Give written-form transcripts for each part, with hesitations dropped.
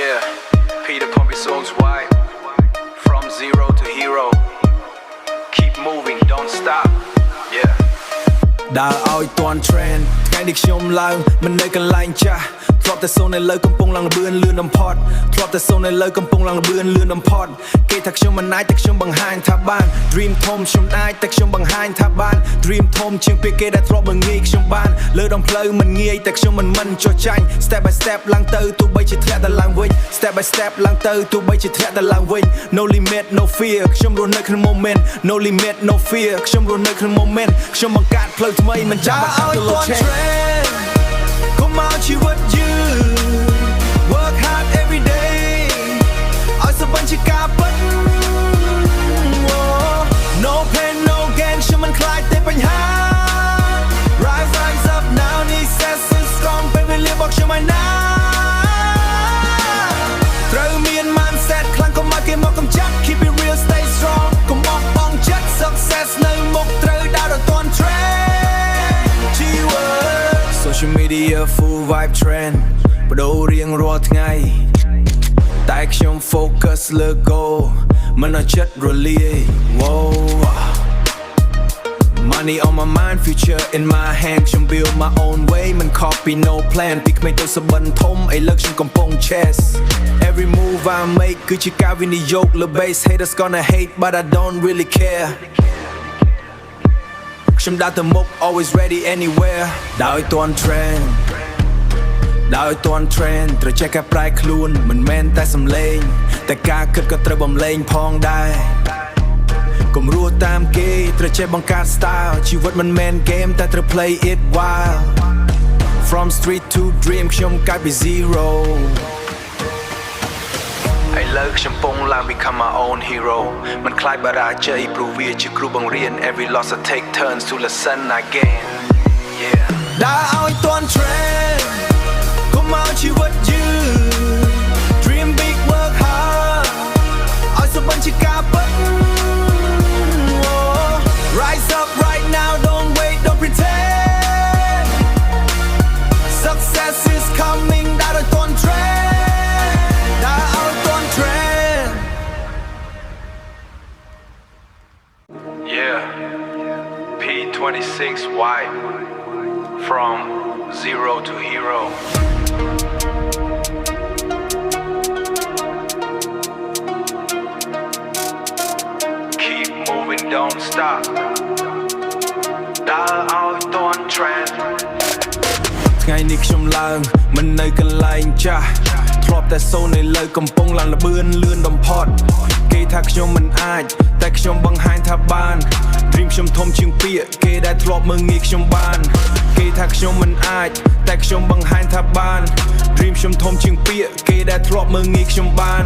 Yeah, Peter Pompey songs wide. From zero to hero. Keep moving, don't stop. Yeah. ដើរឲ្យទាន់ trend ថ្ងៃនេះខ្ញុំឡើងមិននៅកន្លែងចាស់ធ្លាប់តែសូននៅលើកំពង់ឡើងលបឿនលឿនបំផុតធ្លាប់តែសូននៅលើកំពង់ឡើងលបឿនលឿនបំផុតគេថាខ្ញុំមិនអាចតែខ្ញុំបង្ហាញថាបាន dream ធំខ្ញុំអាចតែខ្ញុំបង្ហាញថាបាន dream ធំជាងពេលគេដែលធ្លាប់មើលងាយខ្ញុំបានលើដងផ្លូវមិនងាយតែខ្ញុំមិនចុះចាញ់ step by step ឡើងទៅទោះបីជាធ្លាក់តែឡើងវិញ step by step ឡើងទៅទោះបីជាធ្លាក់តែឡើងវិញ no limit no fear ខ្ញុំរស់នៅក្នុង moment no limit no fear ខ្ញុំរស់នៅក្នុង moment ខ្ញុំបង្កើតផ្លូវថ្មីមិនចាំបាច់ទៅលុប trend Come on you what you work hard every day ឲ្យសបញ្ជាការពិត No pain no gain ខ្ញុំមិនខ្លាចទេបញ្ហា Rise up now need set strong ពេលវេលាบอกខ្ញុំឲ្យណាត្រូវមាន mindset ខ្លាំងកុំឲ្យគេមកកំចាត់ Keep it real stay strong កុំបោះបង់ចិត្ត Success នៅមុខត្រូវដើរដល់ទាន់ trend Social media full vibe trend បដូររៀងរាល់ថ្ងៃតែខ្ញុំ focus លើ goal មិនឲ្យចិត្តរលាយ Money on my mind future in my hand ខ្ញុំ build my own way មិន copy no plan ពីក្មេងទៅសបិនធំឥឡូវខ្ញុំកំពុង chase Every move I make គឺជាការវិនិយោគលើ base haters gonna hate but I don't really careខ្ញុំដើរទៅមុខ always ready anywhere ដើរឲ្យទាន់ trend ដើរឲ្យទាន់ trend ត្រូវចេះកែប្រែខ្លួនមិនមែនតែសំឡេងតែការគិតក៏ត្រូវបំលែងផងដែរកុំរស់តាមគេត្រូវចេះបង្កើត style ជីវិតមិនមែន game តែត្រូវ play it wild From street to dream ខ្ញុំកើតពី zeroឥឡូវខ្ញុំពងឡើង become my own hero មិនខ្លាចបារាជ័យព្រោះវាជាគ្រូបង្រៀន every loss I take turns to lesson again yeah ដើរឲ្យទាន់ trend Come on you what you dream big work hard ឲ្យសបញ្ជាការពិត Rise up right now don't wait don't pretend Success is coming ដើរឲ្យទាន់ trend ដើរឲ្យទាន់ trend Yeah. P26Y. From zero to hero. Keep moving, don't stop.ដើរឲ្យទាន់ trend ថ្ងៃនេះខ្ញុំឡើងមិននៅកន្លែងចាស់ធ្លាប់តែសូននៅលើកំពង់ឡើងលបឿនលឿនបំផុតគេថាខ្ញុំមិនអាចតែខ្ញុំបង្ហាញថាបាន Dream ខ្ញុំធំជាងពាក្យគេដែលធ្លាប់មើលងាយខ្ញុំបានគេថាខ្ញុំមិនអាចតែខ្ញុំបង្ហាញថាបាន Dream ខ្ញុំធំជាងពាក្យគេដែលធ្លាប់មើលងាយខ្ញុំបាន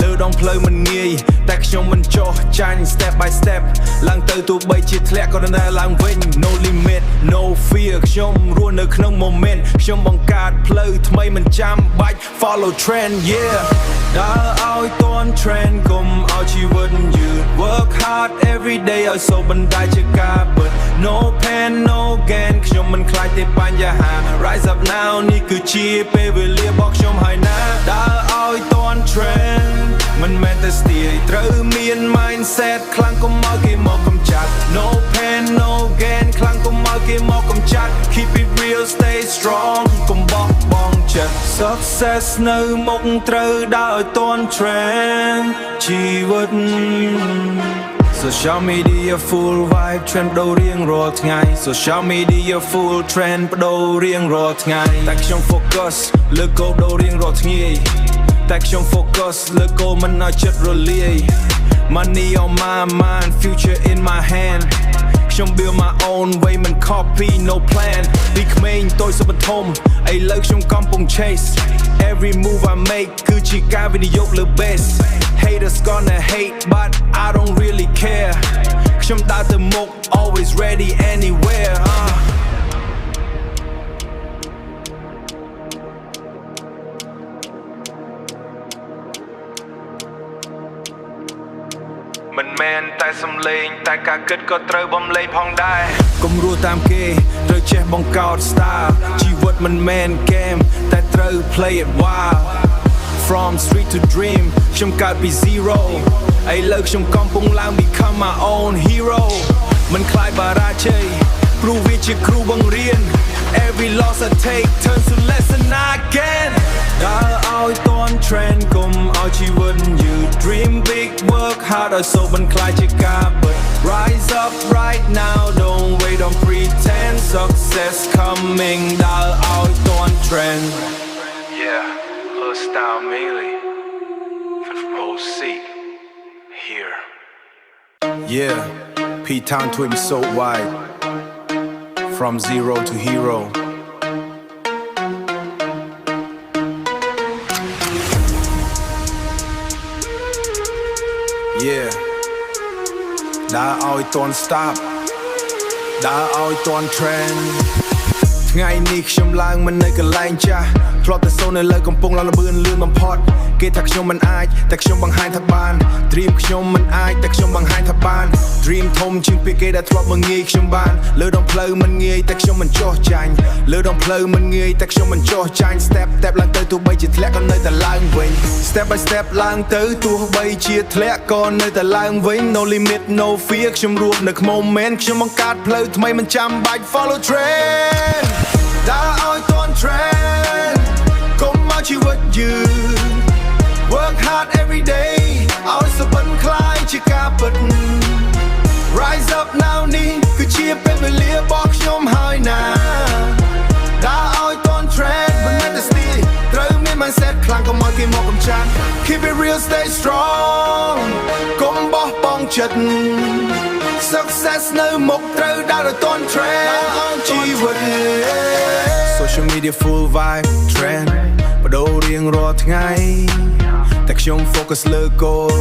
លើដងផ្លូវមិនងាយតែខ្ញុំមិនចុះចាញ់ step by step ឡើងទៅទោះបីជាធ្លាក់ក៏នៅឡើងវិញ No limit no fear ខ្ញុំរស់នៅក្នុង moment ខ្ញុំបង្កើតផ្លូវថ្មីមិនចាំបាច់ follow trend yeah ដើរឲ្យទាន់ trend កុំឲ្យជីវិតយឺត work hard every day ឲ្យសូវបណ្ដាជាការពិត no pain no gain ខ្ញុំមិនខ្លាចទេបញ្ហា rise up now នេះគឺជាពេលវេលារបស់ខ្ញុំហើយណាដើរឲ្យទាន់ trend មិនមែនតែស្ទាយត្រូវមាន mindset ខ្លាំងកុំឲ្យគេមកកំចាត់ no pain no gain ខ្លាំងកុំឲ្យគេមកកំចាត់ keep it real stay strong កុំបោះបង់ចិត្ត success នៅមុខត្រូវដើរឲ្យទាន់ trend ជីវិត Social media full vibe trend បដូររៀងរាល់ថ្ងៃ Social media full trend បដូររៀងរាល់ថ្ងៃតែខ្ញុំ focus លើ goal បដូររៀងរាល់ថ្ងៃតែខ្ញុំ focus លើ goal មិនឲ្យចិត្តរលាយ Money on my mind future in my hand ខ្ញុំ build my own way មិន copy no plan ពីក្មេងតូចសបធំឥឡូវខ្ញុំកំពុង chase every move I make គឺជាការវិនិយោគលើ base Haters gonna hate but I don't really care ខ្ញុំដើរទៅមុខ always ready anywhereមិនមែនតែសំឡេងតែការគិតក៏ត្រូវបំលែងផងដែរ កុំរស់តាមគេត្រូវចេះបង្កោត style ជីវិតមិនមែន game តែត្រូវ play it wild from street to dream ខ្ញុំកើតពី zero ឥឡូវខ្ញុំកំពុងឡើង become my own hero មិនខ្លាចបរាជ័យព្រោះវាជាគ្រូបង្រៀន every loss I take turns to lesson again ដើរឲ្យទាន់ trend កុំឲ្យជីវិត you dream big work hard ឲ្យសូមិនខ្លាចជាការពិត rise up right now don't wait on pretend success coming ដើរឲ្យទាន់ trend Yeah, her style mainly for the whole seat here. Yeah, P-Town to him so wide from zero to hero Yeah ដើរឲ្យទាន់ stop ដើរឲ្យទាន់ trend ថ្ងៃនេះខ្ញុំឡើងមិននៅកន្លែងចាស់ធ្លាប់តែសូននៅលើកំពង់ឡើងល្បឿនលឿនបំផុតគេថាខ្ញុំមិនអាចតែខ្ញុំបង្ហាញថាបាន Dream ខ្ញុំមិនអាចតែខ្ញុំបង្ហាញថាបាន Dream ធំជាងពីគេដែលធ្លាប់មកងាយខ្ញុំបានលើដងផ្លូវមិនងាយតែខ្ញុំមិនចោះចាញ់លើដងផ្លូវមិនងាយតែខ្ញុំមិនចោះចាញ់ Step step ឡើងទៅទោះបីជាធ្លាក់ក៏នៅតែឡើងវិញ Step by step ឡើងទៅទោះបីជាធ្លាក់ក៏នៅតែឡើងវិញ No limit no fear ខ្ញុំរស់នៅក្នុង moment ខ្ញុំបង្កើតផ្លូវថ្មីមិនចាំបាច់ follow trend ដើរឲ្យទាន់ trend កុំមកជីវិតយឺត Work hard every day ឲ្យសុបិនខ្លាយជាការពិត Rise up now នេះគឺជាពេលវេលារបស់ខ្ញុំហើយណាដើរឲ្យទាន់ trend មិនមែនតែស្ទីលត្រូវមាន mindset ខ្លាំងកុំឲ្យគេមកកំចាត់ Keep it real stay strong កុំបោះបង់ចិត្ត Success នៅមុខត្រូវដើរឲ្យទាន់ trend ដើរឲ្យជីវិត Social media full vibe trend បដូររៀងរាល់ថ្ងៃតែខ្ញុំ focus លើ goal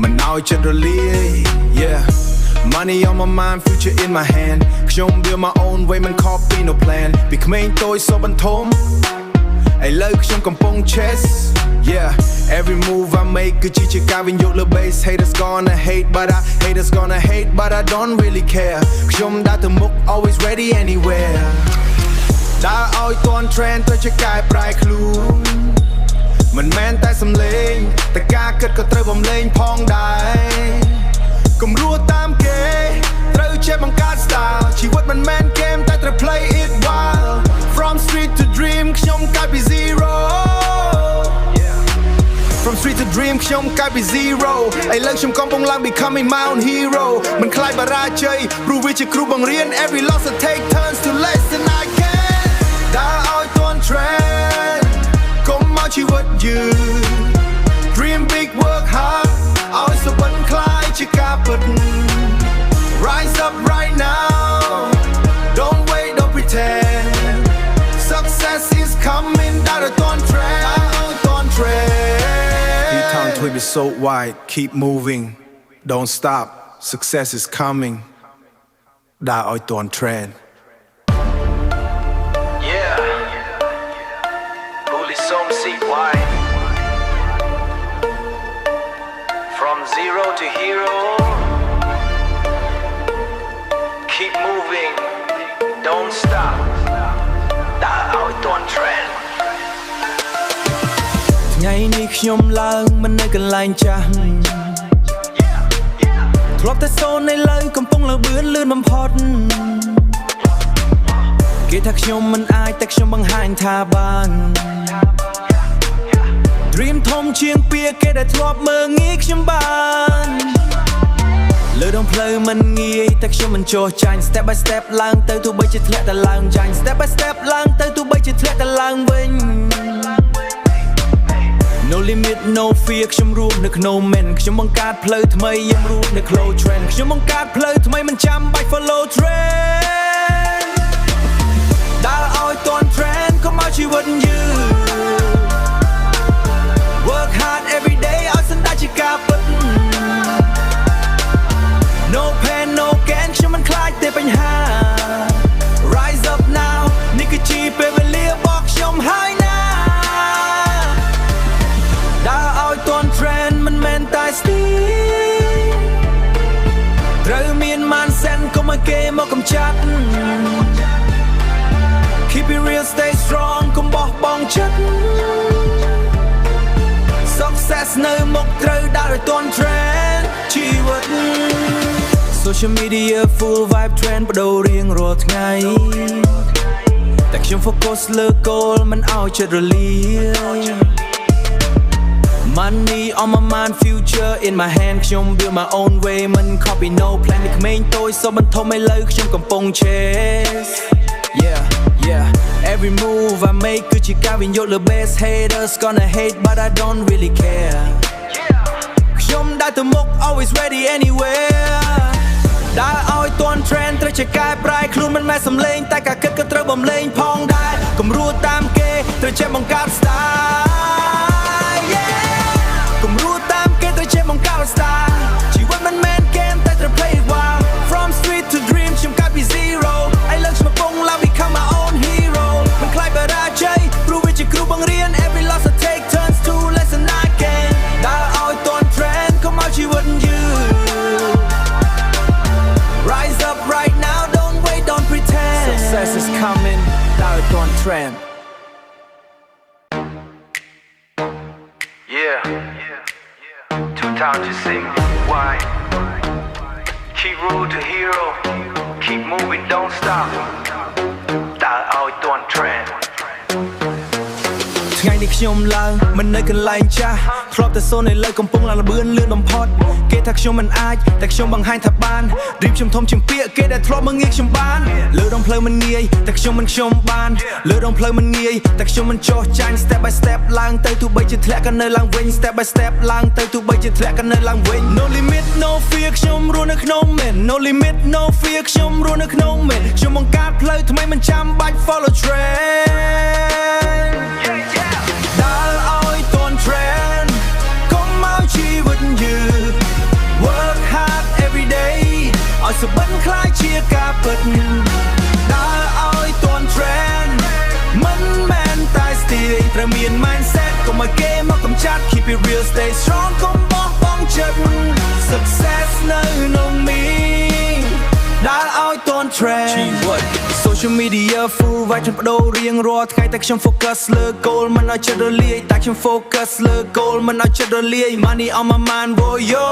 មិនឲ្យចិត្តរលាយ Yeah Money on my mind future in my hand ខ្ញុំ build my own way មិន copy no plan ពីក្មេងតូចសូបន្ថមឥឡូវខ្ញុំកំពុង chase Yeah every move I make គឺជាជាការវិនិយោគលើ base haters gonna hate but haters gonna hate but I don't really care ខ្ញុំដើរទៅមុខ always ready anywhere ដើរឲ្យទាន់ trend ត្រូវជាកែប្រែខ្លួនមិនមែនតែសំឡេងតែការគិតក៏ត្រូវបំលេងផងដែរកុំរស់តាមគេត្រូវចេះបង្កើត style ជីវិតមិនមែន game តែត្រូវ play it wild From street to dream ខ្ញុំកើតពី zero From street to dream ខ្ញុំកើតពី zero ឥឡូវខ្ញុំកំពុងឡើង becoming my own hero មិនខ្លាចបរាជ័យព្រោះវាជាគ្រូបង្រៀន every loss I take turns to lesson I can ដើរឲ្យទាន់ trend កុំមកជីវិតយឺត Dream big work hard ឲ្យសុបិនខ្លាយជាការពិត Rise up right now Don't wait don't pretend Success is coming ដើរឲ្យទាន់ trend ដើរឲ្យទាន់ trend P-Town Twib is so wide keep moving don't stop success is coming ដើរឲ្យទាន់ trend From zero to hero, keep moving, don't stop.ដើរឲ្យទាន់ trend ថ្ងៃនេះខ្ញុំឡើងមិននៅកន្លែងចាស់ធ្លាប់តែសូននៅលើកំពុងល្បឿនលឿនបំផុតគេថាខ្ញុំមិនអាចតែខ្ញុំបង្ហាញថាបាន Dream ធំជាងពីគេដែលធ្លាប់មើងងាយខ្ញុំបានលើដងផ្លូវមិនងាយតែខ្ញុំមិនចោះចាញ់ Step by step ឡើងទៅទោះបីជាធ្លាក់តែឡើងចាញ់ Step by step ឡើងទៅទោះបីជាធ្លាក់តែឡើងវិញ No limit no fear ខ្ញុំរស់នៅក្នុង moment ខ្ញុំបង្កើតផ្លូវថ្មីខ្ញុំរស់នៅ close trend ខ្ញុំបង្កើតផ្លូវថ្មីមិនចាំបាច់ follow trend ដើរឲ្យទាន់ trend កុំឲ្យជីវិតយឺតWork hard every day ឲ្យសន្តាជាការពិត No pain no gain ខ្ញុំមិនខ្លាចទេបញ្ហា Rise up now នេះគឺជាពេលវេលារបស់ខ្ញុំហើយណាដើរឲ្យទាន់ trend មិនមែនតែស្ទីលត្រូវមាន mindset កុំឲ្យគេមកកំចាត់ Keep it real stay strong កុំបោះបង់ចិត្ត នៅមុខត្រូវដើរឲ្យទាន់ trend ជីវិត Social media full vibe trend បដូររៀងរាល់ថ្ងៃតែខ្ញុំ focus លើ goal មិនឲ្យចិត្តរលាយ Money on my mind future in my hand ខ្ញុំ build my own way មិន copy no plan នេះក្មេងតូចសូមបន្ថំឥឡូវខ្ញុំកំពុង chase yeah every move I make គឺជាការវិនិយោគលើ best haters gonna hate but I don't really care ខ្ញុំដើរទៅមុខ always ready anywhere ដើរឲ្យទាន់ trend ត្រូវជាកែប្រែខ្លួនមិនមែនសំឡេងតែការគិតក៏ត្រូវបំលេងផងដែរកុំរੂតាមគេត្រូវចេះបង្កើត style yeah កុំរੂតាមគេត្រូវចេះបង្កើត style ជីវិតមិនមែន game តែត្រូវ play it wild from street to dream ខ្ញុំកាត់ពី zero ឥឡូវខ្ញុំកំពុងឡើង become my own hero មិនខ្លាចបរាជ័យព្រោះវាជាគ្រូបង្រៀន every loss I take turns to lesson I can ដើរឲ្យទាន់ trend កុំឲ្យជីវិតយឺតRise up right now, don't wait, don't pretend. Success is coming, now it's on trend. Yeah, two times to sing. Why? Keep road to hero. Keep moving, don't stop. That out on trend. ថ្ងៃនេះខ្ញុំឡើងមិននៅកន្លែងចាស់ធ្លាប់តែសូននៅលើកំពុងឡើងលបឿនលឿនបំផុតគេថាខ្ញុំមិនអាចតែខ្ញុំបង្ហាញថាបានរៀបខ្ញុំធំជាងពាក្យគេដែលធ្លាប់មើងងាយខ្ញុំបានលើដងផ្លូវមិនងាយតែខ្ញុំមិនខ្ញុំបានលើដងផ្លូវមិនងាយតែខ្ញុំមិនចោះចាញ់ step by step ឡើងទៅទោះបីជាធ្លាក់ក៏នៅឡើងវិញ step by step ឡើងទៅទោះបីជាធ្លាក់ក៏នៅឡើងវិញ No limit no fear ខ្ញុំរស់នៅក្នុង man No limit no fear ខ្ញុំរស់នៅក្នុង man ខ្ញុំបង្កើតផ្លូវថ្មីមិនចាំបាច់ follow trend trend កុំមកជីវិតយឺត work hard every day ឲ្យសុបិនខ្លាចជាការពិតដើរឲ្យទាន់ trend មិនមែនតែស្ទាយត្រូវមាន mindset កុំឲ្យគេមកកំចាត់ keep it real stay strong កុំបោះបង់ចិត្ត success នៅក្នុង me ដើរឲ្យទាន់ trend ជីវិត Social media full vibe បដូររៀងរាល់ថ្ងៃតែខ្ញុំ focus លើ goal មិនឲ្យចិត្តរលាយតែខ្ញុំ focus លើ goal មិនឲ្យចិត្តរលាយ Money on my mind boy yo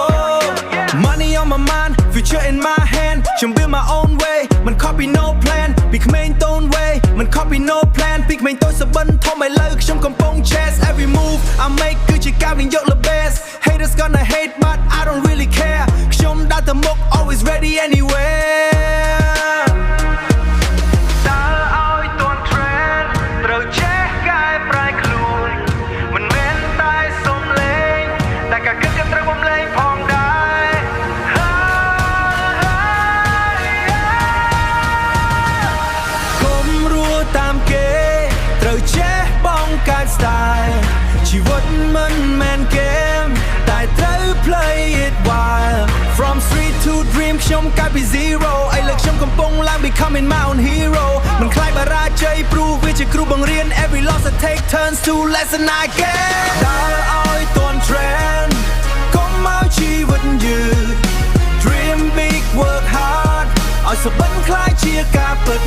Money on my mind future in my hand ខ្ញុំ build my own way មិន copy no plan ពីក្មេងតូន way មិន copy no plan ពីក្មេងតូចសបិនធំឥឡូវខ្ញុំកំពុង chase every move I make គឺជាការវិនិយោគលើ best haters gonna hate but I don't really care ខ្ញុំដើរទៅមុខ always ready anywhereជីវិតមិនមែន game តែត្រូវ play it wild from street to dream ខ្ញុំកាត់ពី zero ឥឡូវខ្ញុំកំពុងឡើង becoming my own hero មិនខ្លាចបរាជ័យព្រោះវាជាគ្រូបង្រៀន every loss I take turns to lesson I get ដើរឲ្យទាន់ trend កុំមកជីវិតយឺត dream big work hard ឲ្យសុបិនខ្លាចជាការពិត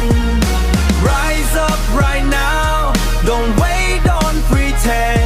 rise up right now don't wait don't pretend